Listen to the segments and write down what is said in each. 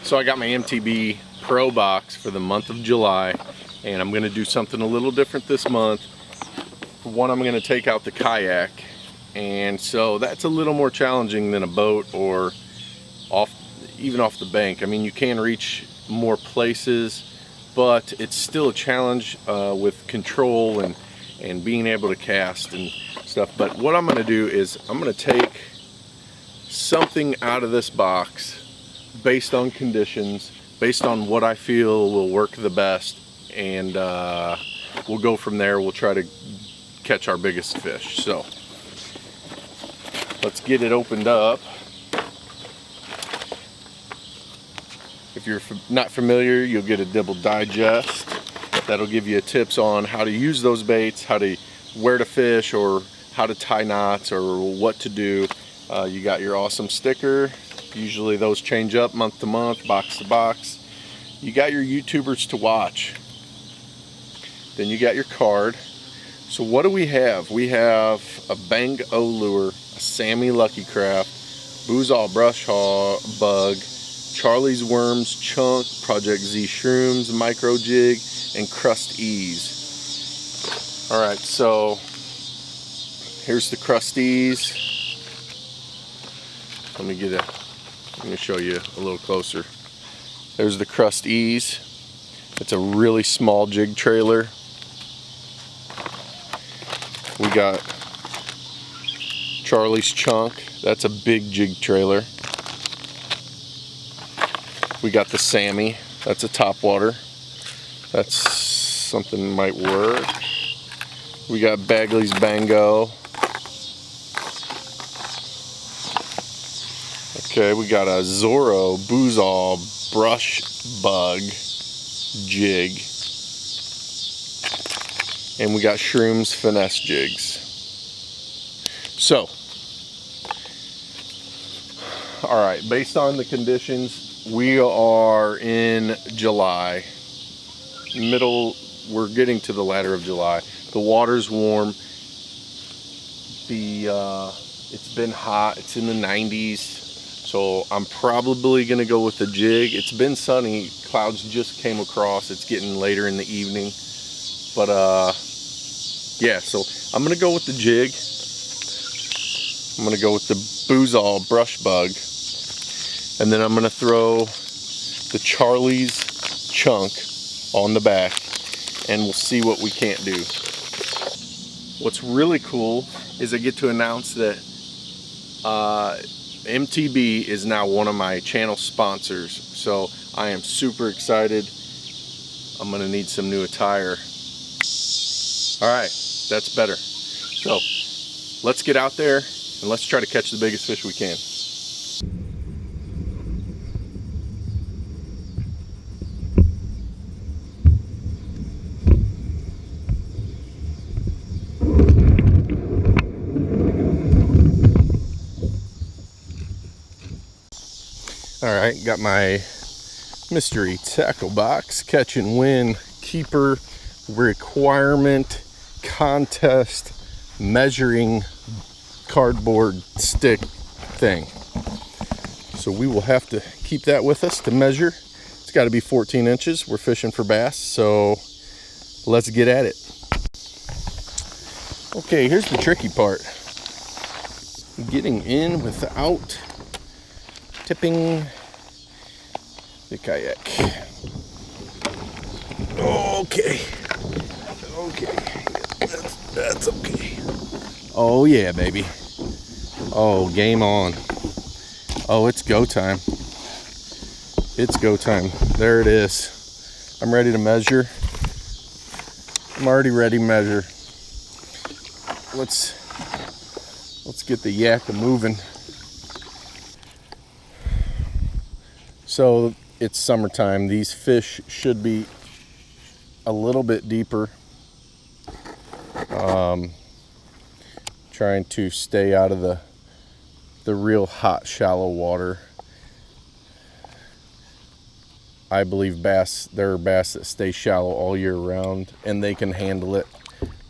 So I got my MTB Pro box for the month of July, and I'm gonna do something a little different this month. For one, I'm gonna take out the kayak, and so that's a little more challenging than a boat or even off the bank. I mean, you can reach more places, but it's still a challenge with control and being able to cast and stuff. But what I'm gonna do is I'm gonna take something out of this box based on conditions, based on what I feel will work the best, and we'll go from there. We'll try to catch our biggest fish. So let's get it opened up. If you're not familiar, you'll get a Dibble Digest. That'll give you tips on how to use those baits, where to fish, or how to tie knots, or what to do. You got your awesome sticker. Usually those change up month to month, box to box. You got your YouTubers to watch. Then you got your card. So what do we have? We have a Bang O lure, a Sammy Lucky Craft, Boozall Brush Bug, Charlie's Worms Chunk, Project Z Shrooms, Micro Jig, and Crust Ease. Alright, so here's the Crust Ease. Let me show you a little closer. There's the Crust Ease. It's a really small jig trailer. We got Charlie's Chunk. That's a big jig trailer. We got the Sammy. That's a topwater. That's something that might work. We got Bagley's Bango. Okay, we got a Zorro Boozall Brush Bug jig. And we got Shrooms Finesse jigs. So, alright, based on the conditions, we are in July. We're getting to the latter of July. The water's warm. It's been hot, it's in the 90s. So I'm probably gonna go with the jig. It's been sunny, clouds just came across. It's getting later in the evening. But yeah, so I'm gonna go with the jig. I'm gonna go with the Boozall Brush Bug. And then I'm gonna throw the Charlie's Chunk on the back, and we'll see what we can't do. What's really cool is I get to announce that MTB is now one of my channel sponsors, so I am super excited. I'm gonna need some new attire. Alright, that's better. So let's get out there and let's try to catch the biggest fish we can. Alright, got my mystery tackle box, catch and win, keeper, requirement, contest, measuring cardboard stick thing. So we will have to keep that with us to measure. It's got to be 14 inches. We're fishing for bass, so let's get at it. Okay, here's the tricky part. Getting in without tipping the kayak. Okay, that's okay. Oh yeah, baby. Oh, game on. Oh, it's go time. It's go time. There it is. I'm ready to measure. I'm already ready to measure. Let's get the yak moving. So it's summertime. These fish should be a little bit deeper. Trying to stay out of the real hot, shallow water. I believe there are bass that stay shallow all year round and they can handle it,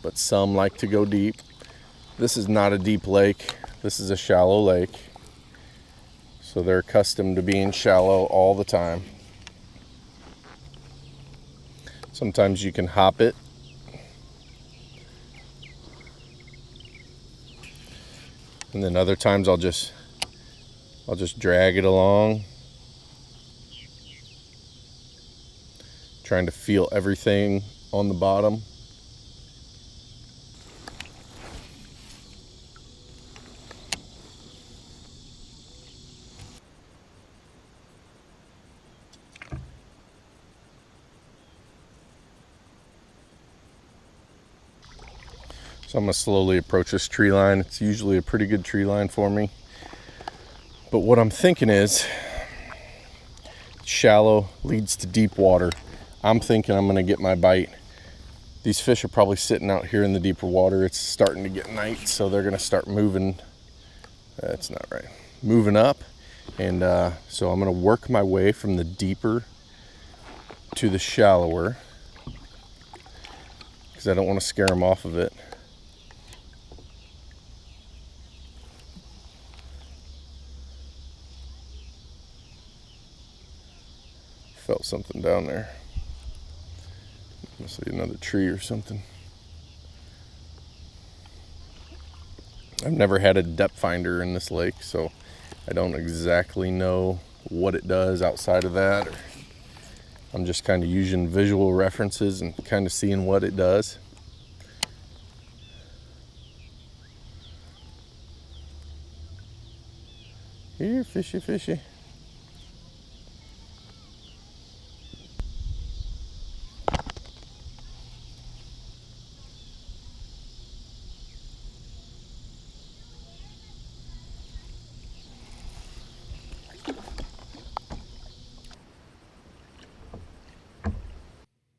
but some like to go deep. This is not a deep lake. This is a shallow lake. So they're accustomed to being shallow all the time. Sometimes you can hop it. And then other times I'll just drag it along, trying to feel everything on the bottom. So I'm going to slowly approach this tree line. It's usually a pretty good tree line for me. But what I'm thinking is, shallow leads to deep water. I'm thinking I'm going to get my bite. These fish are probably sitting out here in the deeper water. It's starting to get night, so they're going to start moving. That's not right. Moving up. And so I'm going to work my way from the deeper to the shallower, because I don't want to scare them off of it. Felt something down there. Must be another tree or something. I've never had a depth finder in this lake, so I don't exactly know what it does outside of that. I'm just kind of using visual references and kind of seeing what it does. Here, fishy, fishy.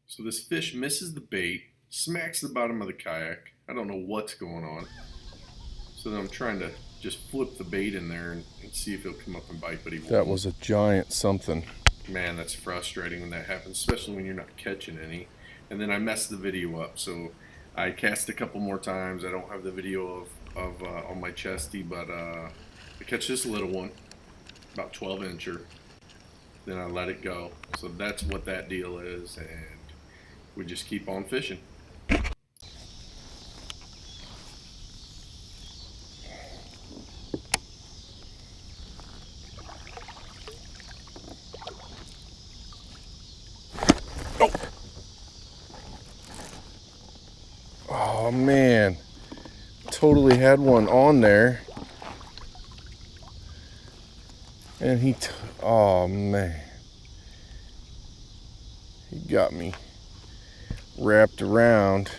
So this fish misses the bait, smacks the bottom of the kayak. I don't know what's going on. So then I'm trying to just flip the bait in there and see if he'll come up and bite, but he won't. That was a giant something. Man, that's frustrating when that happens, especially when you're not catching any. And then I messed the video up, so I cast a couple more times. I don't have the video of on my chesty, but I catch this little one, about 12 incher. Then I let it go. So that's what that deal is, and we just keep on fishing. Oh! Oh man, totally had one on there. And oh man, he got me wrapped around.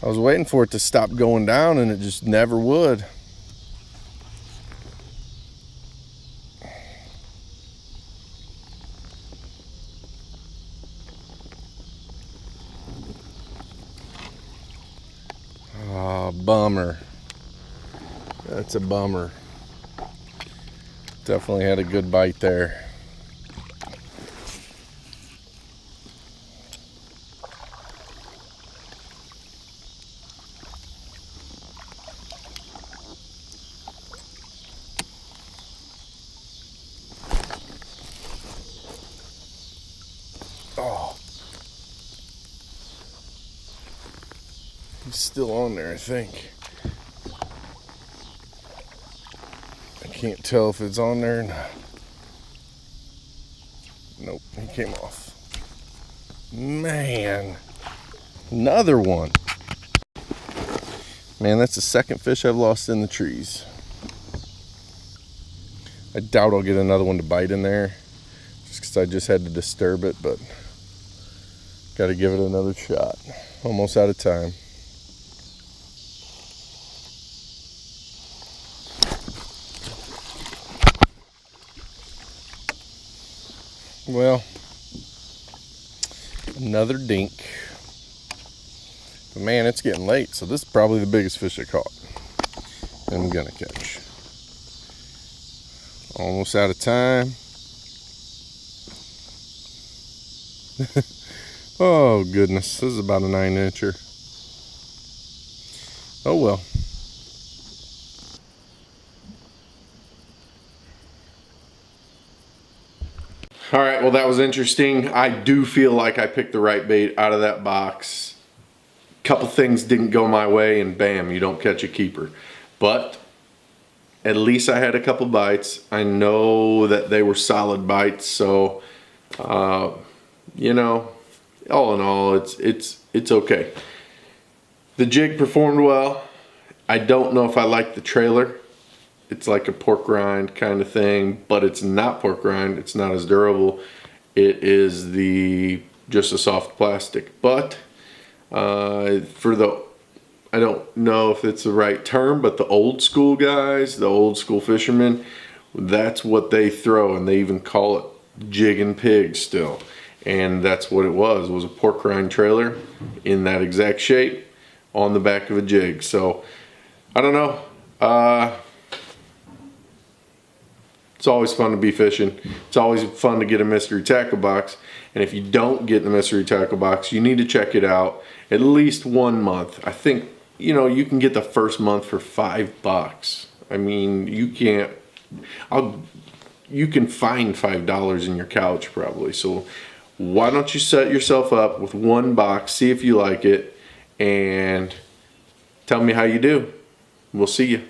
I was waiting for it to stop going down and it just never would. Ah, bummer. That's a bummer. Definitely had a good bite there. Oh, he's still on there, I think. I can't tell if it's on there or not. Nope, he came off. Man, another one. Man, that's the second fish I've lost in the trees. I doubt I'll get another one to bite in there, just because I just had to disturb it, but got to give it another shot. Almost out of time. Well, another dink. But man, it's getting late, so this is probably the biggest fish I caught. And I'm gonna catch. Almost out of time. Oh goodness, this is about a 9-incher. Oh well. All right, well, that was interesting. I do feel like I picked the right bait out of that box. Couple things didn't go my way and bam, you don't catch a keeper. But at least I had a couple bites. I know that they were solid bites, so you know, all in all, it's okay. The jig performed well. I don't know if I like the trailer. It's like a pork rind kind of thing, but it's not pork rind. It's not as durable. It is just a soft plastic. But I don't know if it's the right term, but the old school guys, the old school fishermen, that's what they throw, and they even call it jigging pigs still. And that's what it was a pork rind trailer in that exact shape on the back of a jig. So I don't know. It's always fun to be fishing. It's always fun to get a mystery tackle box. And if you don't get the mystery tackle box, you need to check it out at least 1 month. I think, you know, you can get the first month for $5. I mean, you can find $5 in your couch probably. So why don't you set yourself up with 1 box, see if you like it, and tell me how you do. We'll see you.